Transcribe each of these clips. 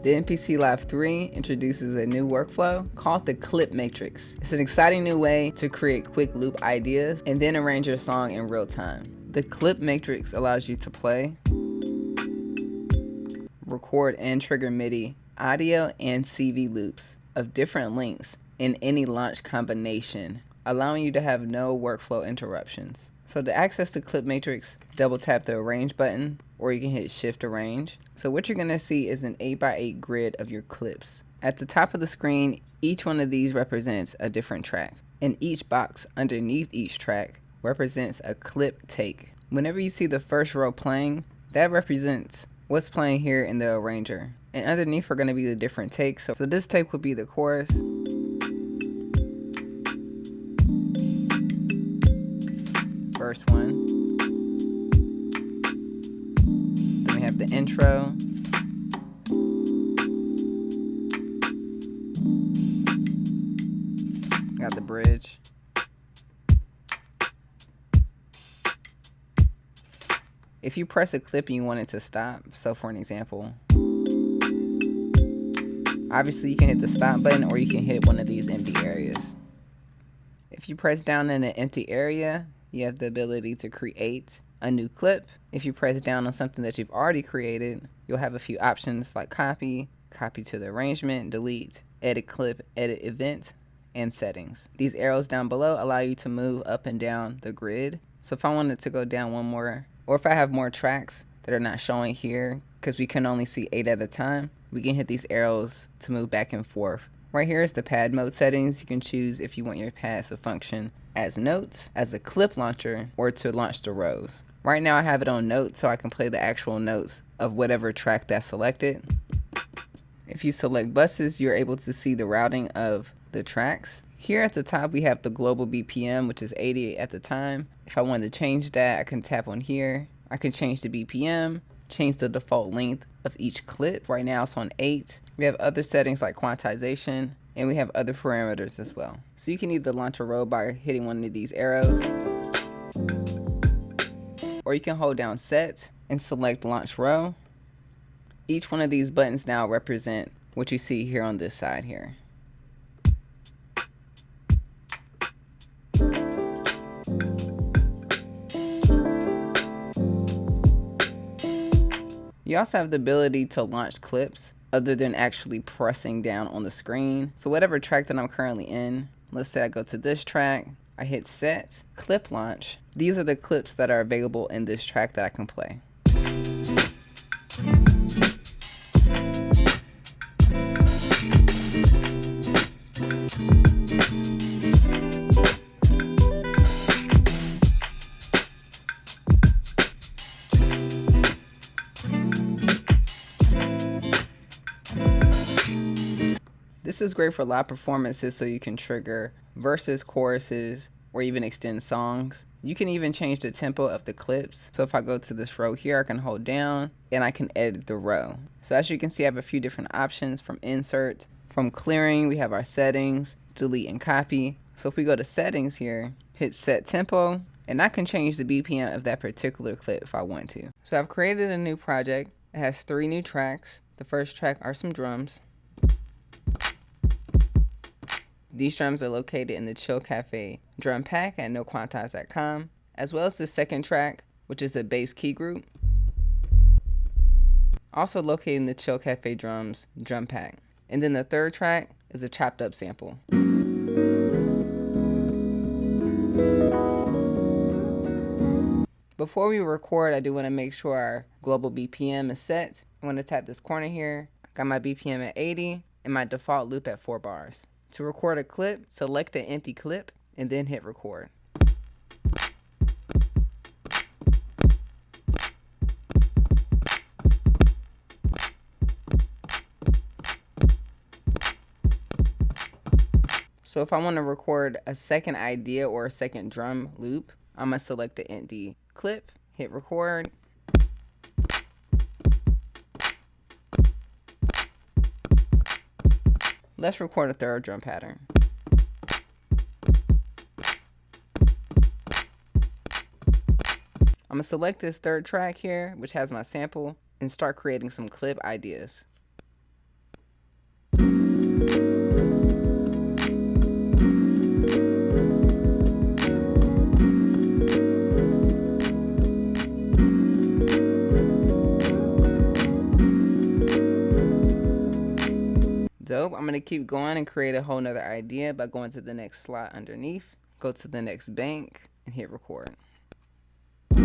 The MPC Live 3 introduces a new workflow called the clip matrix. It's an exciting new way to create quick loop ideas and then arrange your song in real time. The clip matrix allows you to play, record, and trigger MIDI, audio, and CV loops of different lengths in any launch combination, allowing you to have no workflow interruptions. So to access the clip matrix, double tap the arrange button, or you can hit shift arrange. So what you're going to see is an 8x8 grid of your clips. At the top of the screen, each one of these represents a different track, and each box underneath each track represents a clip take. Whenever you see the first row playing, that represents what's playing here in the arranger, and underneath are going to be the different takes. So this take would be the chorus, verse 1, then we have the intro, got the bridge, if you press a clip and you want it to stop, so for an example, obviously you can hit the stop button or you can hit one of these empty areas. If you press down in an empty area, you have the ability to create a new clip. If you press down on something that you've already created, you'll have a few options like copy, copy to the arrangement, delete, edit clip, edit event, and settings. These arrows down below allow you to move up and down the grid. So if I wanted to go down one more, or if I have more tracks that are not showing here, because we can only see 8 at a time, we can hit these arrows to move back and forth. Right here is the pad mode settings. You can choose if you want your pads to function as notes, as a clip launcher, or to launch the rows. Right now I have it on notes so I can play the actual notes of whatever track that's selected. If you select buses, you're able to see the routing of the tracks. Here at the top we have the global BPM, which is 80 at the time. If I wanted to change that, I can tap on here. I can change the BPM, change the default length of each clip. Right now it's on 8. We have other settings like quantization, and we have other parameters as well. So you can either launch a row by hitting one of these arrows, or you can hold down set and select launch row. Each one of these buttons now represent what you see here on this side here. You also have the ability to launch clips other than actually pressing down on the screen. So whatever track that I'm currently in, let's say I go to this track, I hit set, clip launch. These are the clips that are available in this track that I can play. This is great for live performances, so you can trigger verses, choruses, or even extend songs. You can even change the tempo of the clips. So if I go to this row here, I can hold down and I can edit the row. So as you can see, I have a few different options from insert, from clearing, we have our settings, delete and copy. So if we go to settings here, hit set tempo, and I can change the BPM of that particular clip if I want to. So I've created a new project. It has 3 new tracks. The first track are some drums. These drums are located in the Chill Cafe drum pack at noquantize.com, as well as the second track, which is a bass key group, also located in the Chill Cafe drums drum pack. And then the third track is a chopped up sample. Before we record, I do want to make sure our global BPM is set. I want to tap this corner here. I got my BPM at 80 and my default loop at 4 bars. To record a clip, select an empty clip and then hit record. So if I want to record a second idea or a second drum loop, I'm going to select the empty clip, hit record. Let's record a third drum pattern. I'm going to select this third track here, which has my sample, and start creating some clip ideas. Dope. I'm going to keep going and create a whole nother idea by going to the next slot underneath. Go to the next bank and hit record. I'm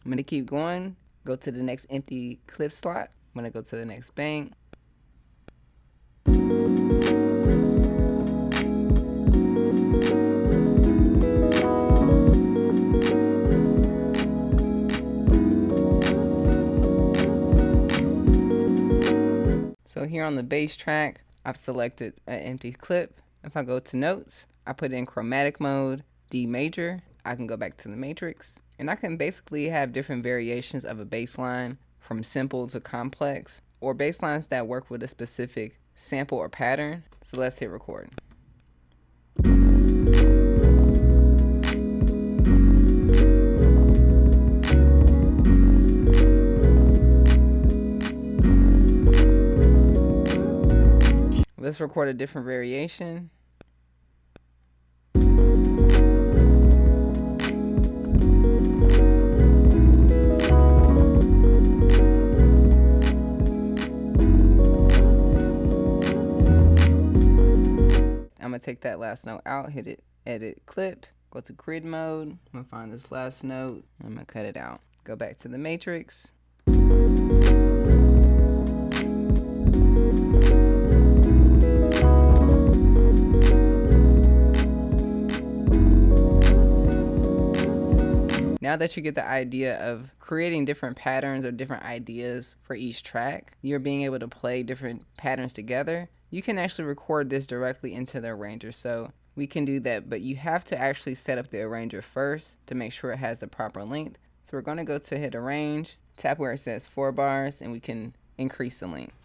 going to keep going, go to the next empty clip slot. I'm going to go to the next bank. So here on the bass track, I've selected an empty clip. If I go to notes, I put in chromatic mode, D major. I can go back to the matrix. And I can basically have different variations of a bass line from simple to complex, or bass lines that work with a specific sample or pattern. So let's hit record. Let's record a different variation. I'm gonna take that last note out, hit it, edit clip, go to grid mode. I'm gonna find this last note, I'm gonna cut it out. Go back to the matrix. Now that you get the idea of creating different patterns or different ideas for each track, you're being able to play different patterns together. You can actually record this directly into the arranger. So we can do that, but you have to actually set up the arranger first to make sure it has the proper length. So we're going to go to hit arrange, tap where it says 4 bars, and we can increase the length.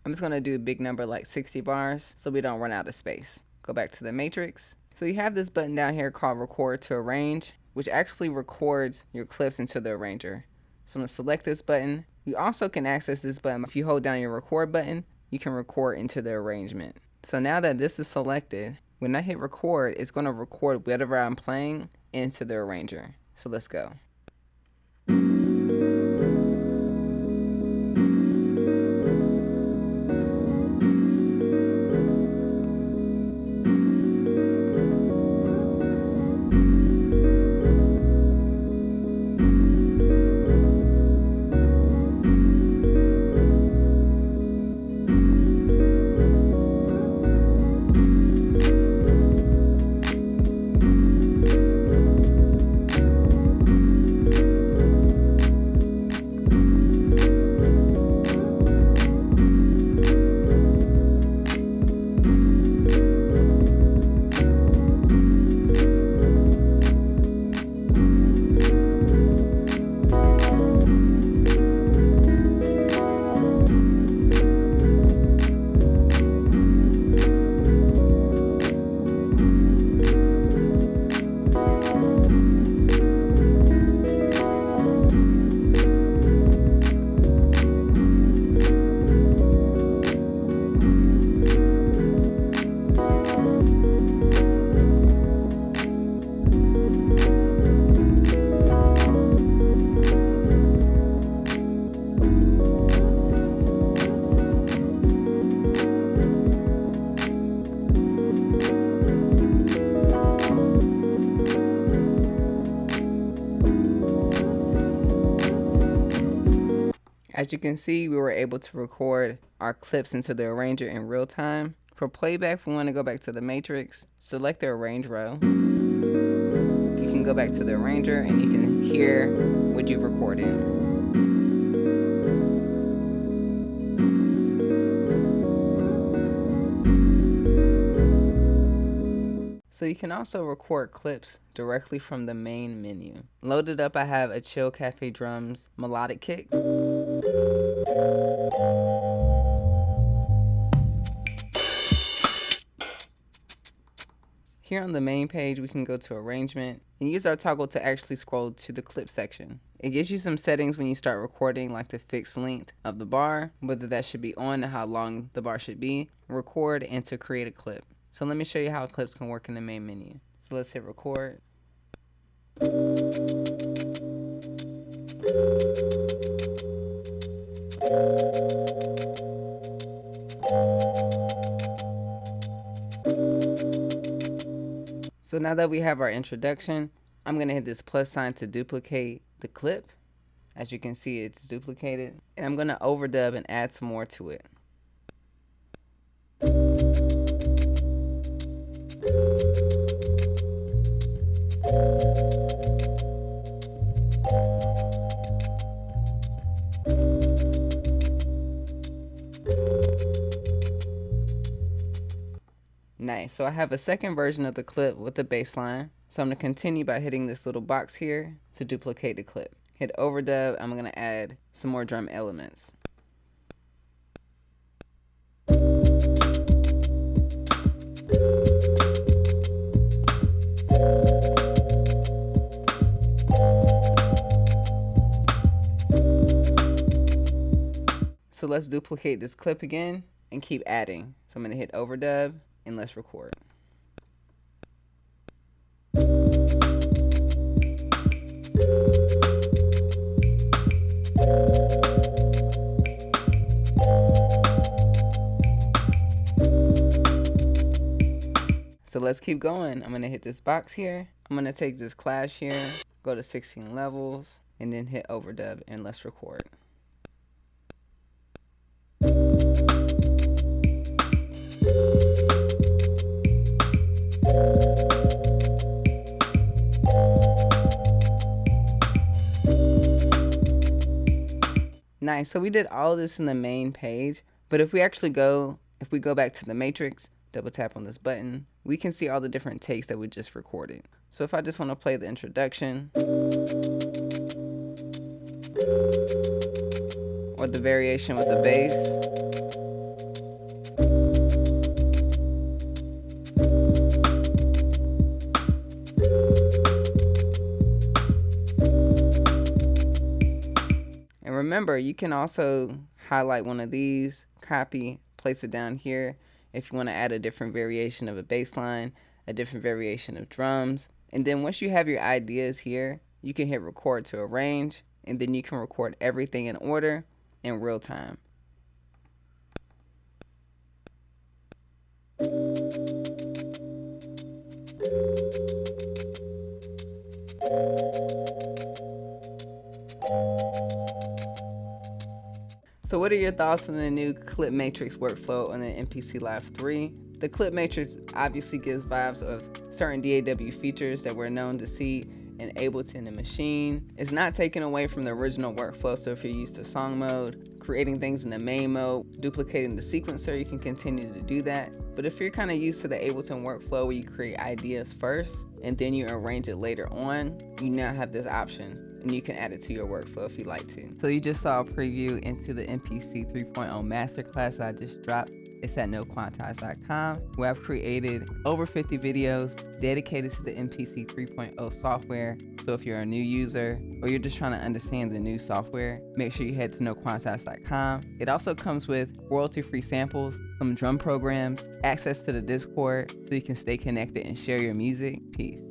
I'm just going to do a big number like 60 bars so we don't run out of space. Go back to the matrix. So you have this button down here called record to arrange, which actually records your clips into the arranger. So I'm going to select this button. You also can access this button. If you hold down your record button, you can record into the arrangement. So now that this is selected, when I hit record, it's going to record whatever I'm playing into the arranger. So let's go. As you can see, we were able to record our clips into the arranger in real time. For playback, we want to go back to the matrix, select the arrange row. You can go back to the arranger and you can hear what you've recorded. So you can also record clips directly from the main menu. Loaded up, I have a Chill Cafe Drums melodic kick. Here on the main page, we can go to arrangement and use our toggle to actually scroll to the clip section. It gives you some settings when you start recording, like the fixed length of the bar, whether that should be on and how long the bar should be, record, and to create a clip. So let me show you how clips can work in the main menu. So let's hit record. So now that we have our introduction, I'm going to hit this plus sign to duplicate the clip. As you can see, it's duplicated. And I'm going to overdub and add some more to it. Nice. So I have a second version of the clip with the bass line. So I'm going to continue by hitting this little box here to duplicate the clip. Hit overdub. I'm going to add some more drum elements. So let's duplicate this clip again and keep adding. So I'm going to hit overdub and let's record. So let's keep going. I'm going to hit this box here. I'm going to take this clash here, go to 16 levels, and then hit overdub and let's record. Nice. So we did all this in the main page, but if we go back to the matrix, double tap on this button, we can see all the different takes that we just recorded. So if I just want to play the introduction or the variation with the bass, and remember, you can also highlight one of these, copy, place it down here if you want to add a different variation of a bass line, a different variation of drums. And then once you have your ideas here, you can hit record to arrange, and then you can record everything in order in real time. So what are your thoughts on the new clip matrix workflow on the MPC Live 3? The clip matrix obviously gives vibes of certain DAW features that we're known to see in Ableton and Machine. It's not taken away from the original workflow, so if you're used to song mode, creating things in the main mode, duplicating the sequencer, you can continue to do that. But if you're kind of used to the Ableton workflow where you create ideas first and then you arrange it later on, you now have this option and you can add it to your workflow if you like to. So you just saw a preview into the MPC 3.0 Masterclass that I just dropped. It's at noquantize.com, where I've created over 50 videos dedicated to the MPC 3.0 software. So if you're a new user or you're just trying to understand the new software, make sure you head to noquantize.com. It also comes with royalty-free samples, some drum programs, access to the Discord so you can stay connected and share your music. Peace.